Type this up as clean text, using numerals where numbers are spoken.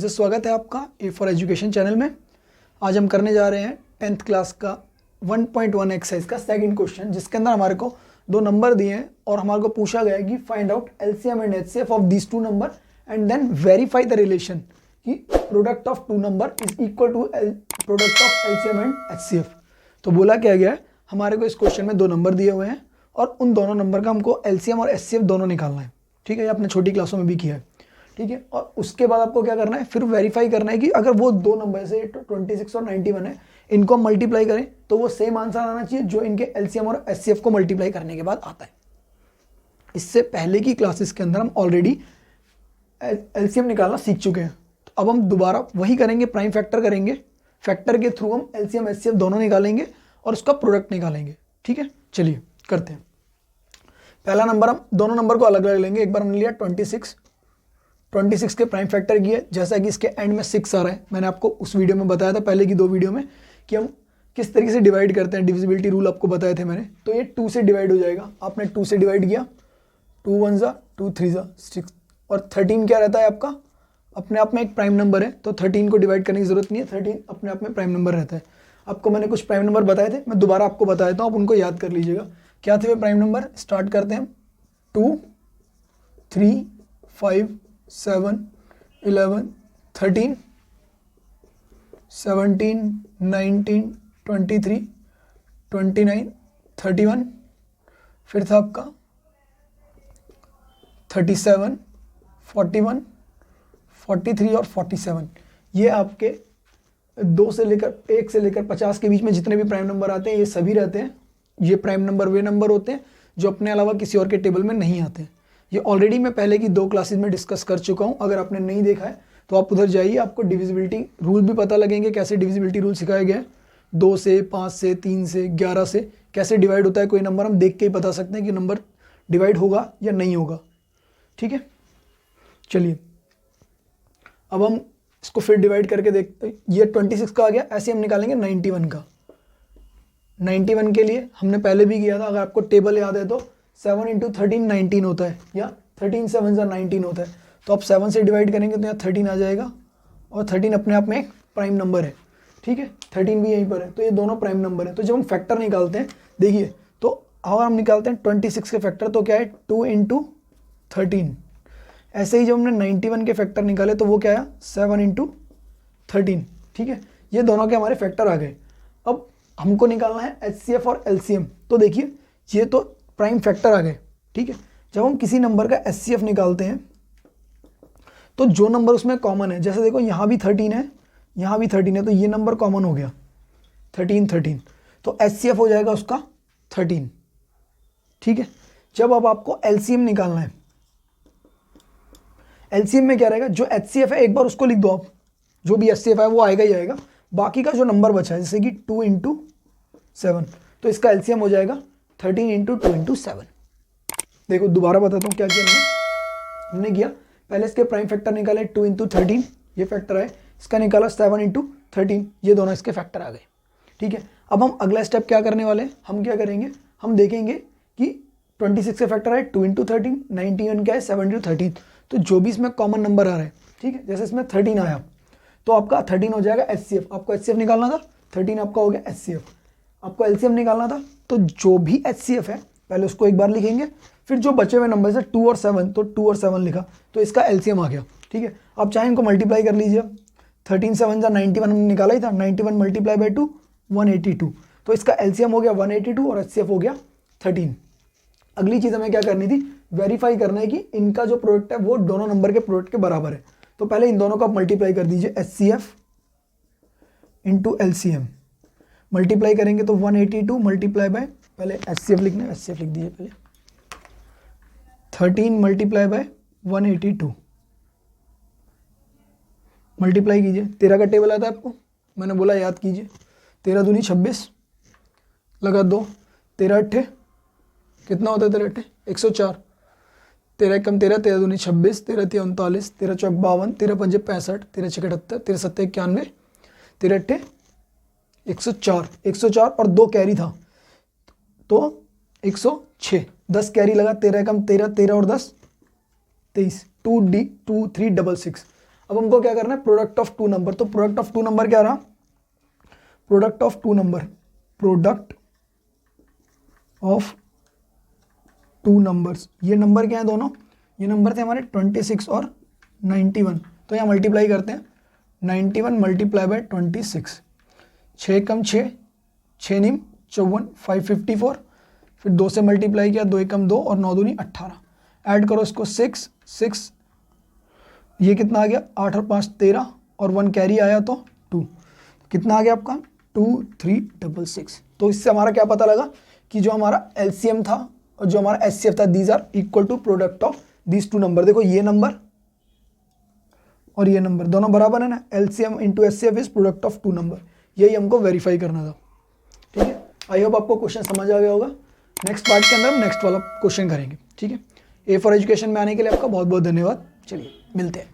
से स्वागत है आपका ए फॉर एजुकेशन चैनल में। आज हम करने जा रहे हैं 10th क्लास का 1.1 एक्सरसाइज का सेकंड क्वेश्चन, जिसके अंदर हमारे को दो नंबर दिए हैं और हमारे को पूछा गया है कि find out LCM and HCF of these two number and then verify the relation कि product of two number is equal to product of LCM and HCF. तो बोला क्या गया है, हमारे को इस क्वेश्चन में दो नंबर दिए हुए हैं और उन दोनों नंबर का हमको एलसीएम और एचसीएफ दोनों निकालना है। ठीक है, ये आपने छोटी क्लासों में भी किया है। ठीक है, और उसके बाद आपको क्या करना है, फिर वेरीफाई करना है कि अगर वो दो नंबर से 26 और 91 है, इनको हम मल्टीप्लाई करें तो वो सेम आंसर आना चाहिए जो इनके एलसीएम और एचसीएफ को मल्टीप्लाई करने के बाद आता है। इससे पहले की क्लासेस के अंदर हम ऑलरेडी एलसीएम निकालना सीख चुके हैं, तो अब हम दोबारा वही करेंगे, प्राइम फैक्टर करेंगे। फैक्टर के थ्रू हम एलसीएम एचसीएफ दोनों निकालेंगे और उसका प्रोडक्ट निकालेंगे। ठीक है, चलिए करते हैं। पहला नंबर, हम दोनों नंबर को अलग अलग लेंगे। एक बार हमने लिया 26 के प्राइम फैक्टर किए, जैसा कि इसके एंड में 6 आ रहा है। मैंने आपको उस वीडियो में बताया था, पहले की दो वीडियो में, कि हम किस तरीके से डिवाइड करते हैं। डिविजिबिलिटी रूल आपको बताए थे मैंने। तो ये 2 से डिवाइड हो जाएगा। आपने 2 से डिवाइड किया, 2 1 जा 2 3 जा 6, और 13 क्या रहता है आपका, अपने आप में एक प्राइम नंबर है, तो 13 को डिवाइड करने की जरूरत नहीं है। 13 अपने आप में प्राइम नंबर रहता है। आपको मैंने कुछ प्राइम नंबर बताए थे, मैं दोबारा आपको बता देता हूँ, आप उनको याद कर लीजिएगा। क्या थे वे प्राइम नंबर? स्टार्ट करते हैं। 2 3 5 7 11 13 17 19 23 29 31, फिर था आपका 37 41 43 और 47। ये आपके 1 से लेकर 50 के बीच में जितने भी प्राइम नंबर आते हैं, ये सभी रहते हैं। ये प्राइम नंबर वे नंबर होते हैं जो अपने अलावा किसी और के टेबल में नहीं आते हैं। ये ऑलरेडी मैं पहले की 2 क्लासेस में डिस्कस कर चुका हूँ। अगर आपने नहीं देखा है तो आप उधर जाइए, आपको डिविजिबिलिटी रूल भी पता लगेंगे, कैसे डिविजिबिलिटी रूल सिखाया गया है। 2 से 5 से 3 से 11 से कैसे डिवाइड होता है कोई नंबर, हम देख के ही बता सकते हैं कि नंबर डिवाइड होगा या नहीं होगा। ठीक है, चलिए अब हम इसको फिर डिवाइड करके देखते हैं। ये 26 का आ गया, ऐसे हम निकालेंगे 91 का। 91 के लिए हमने पहले भी किया था, अगर आपको टेबल याद है तो 7 × 13 19 होता है, या 13 7 19 होता है। तो आप 7 से डिवाइड करेंगे तो यहाँ 13 आ जाएगा, और 13 अपने आप में एक प्राइम नंबर है। ठीक है, 13 भी यहीं पर है, तो ये दोनों प्राइम नंबर है। तो जब हम फैक्टर निकालते हैं, देखिए, तो अगर हम निकालते हैं 26 के फैक्टर तो क्या है, 2 × 13। ऐसे ही जब हमने 91 के फैक्टर निकाले तो वो क्या है, 7 × 13। ठीक है, ये दोनों के हमारे फैक्टर आ गए। अब हमको निकालना है एचसीएफ और एलसीएम। तो देखिए, ये तो प्राइम फैक्टर आ गए। ठीक है, जब हम किसी नंबर का एचसीएफ निकालते हैं तो जो नंबर उसमें कॉमन है, जैसे देखो यहाँ भी 13 है, यहाँ भी 13 है, तो ये नंबर कॉमन हो गया 13, तो एचसीएफ हो जाएगा उसका 13। ठीक है, जब अब आपको एलसीएम निकालना है, एलसीएम में क्या रहेगा, जो एचसीएफ है एक बार उसको लिख दो आप, जो भी एचसीएफ है वो आएगा ही आएगा। बाकी का जो नंबर बचा है, जैसे कि 2 × 7, तो इसका एलसीएम हो जाएगा 13 × 2 × 7। देखो दोबारा बताता हूँ क्या किया हमने किया, पहले इसके प्राइम फैक्टर निकाले 2 × 13, ये फैक्टर है, इसका निकाला 7 × 13, ये दोनों इसके फैक्टर आ गए। ठीक है, अब हम अगला स्टेप क्या करने वाले हैं, हम क्या करेंगे, हम देखेंगे कि 26 का फैक्टर है 2 × 13, 91 क्या है 7 × 13, तो जो भी इसमें कॉमन नंबर आ रहा है, ठीक है, जैसे इसमें 13 आया तो आपका 13 हो जाएगा एचसीएफ। आपको एचसीएफ निकालना था, 13 आपका हो गया एचसीएफ। आपको एलसीएम निकालना था, तो जो भी एचसीएफ है पहले उसको एक बार लिखेंगे, फिर जो बचे हुए नंबर से 2 और 7, तो 2 और 7 लिखा, तो इसका एलसीएम आ गया। ठीक है, आप चाहें इनको मल्टीप्लाई कर लीजिए। 13 7 जा 91 हमने निकाला ही था, 91 मल्टीप्लाई बाई 2 182, तो इसका एलसीएम हो गया 182 और एचसीएफ हो गया 13। अगली चीज़ हमें क्या करनी थी, वेरीफाई करना है कि इनका जो प्रोडक्ट है वो दोनों नंबर के प्रोडक्ट के बराबर है। तो पहले इन दोनों को आप मल्टीप्लाई कर दीजिए, एचसीएफ × एलसीएम। मल्टीप्लाई करेंगे तो 182 मल्टीप्लाई बाय, पहले एचसीएफ लिखना है, एचसीएफ लिख दीजिए पहले, 13 मल्टीप्लाई बाय 182, मल्टीप्लाई कीजिए। 13 का टेबल आता है आपको, मैंने बोला याद कीजिए। 13 दूनी 26, लगा 2, 13 अट्ठे कितना होता है, 13 अट्ठे 104, 13 कम 13, 13 दूनी 26, 13 3 39, 13 चौक 52, 13 पंजे 65, 13 छः 78, 13 सत्ते 91, 13 अट्ठे 104 और 2 कैरी था तो 106, 10 कैरी लगा, 13 कम 13, 13 और 10 23, 2 3 6 6। अब हमको क्या करना है, प्रोडक्ट ऑफ टू नंबर। तो प्रोडक्ट ऑफ टू नंबर क्या रहा, product of two number, product of two numbers, ये नंबर क्या है दोनों, ये नंबर थे हमारे 26 और 91। तो यहाँ मल्टीप्लाई करते हैं, 91 मल्टीप्लाई बाय 26, 6 कम 6, 6 निम 54, 554, फिर 2 से मल्टीप्लाई किया, 2 एकम 2 और 9 दूनी 18। ऐड करो इसको 6 6, ये कितना आ गया 8 और 5 13 और 1 कैरी आया तो 2, कितना आ गया आपका 2366। तो इससे हमारा क्या पता लगा कि जो हमारा एलसीएम था और जो हमारा एचसीएफ था, these are equal to product of these two number. देखो ये नंबर और ये नंबर दोनों बराबर है ना, LCM into HCF is product of two number, यही हमको वेरीफाई करना था। ठीक है, आई होप आपको क्वेश्चन समझ आ गया होगा। नेक्स्ट पार्ट के अंदर हम नेक्स्ट वाला क्वेश्चन करेंगे। ठीक है, ए फॉर एजुकेशन में आने के लिए आपका बहुत बहुत धन्यवाद। चलिए मिलते हैं।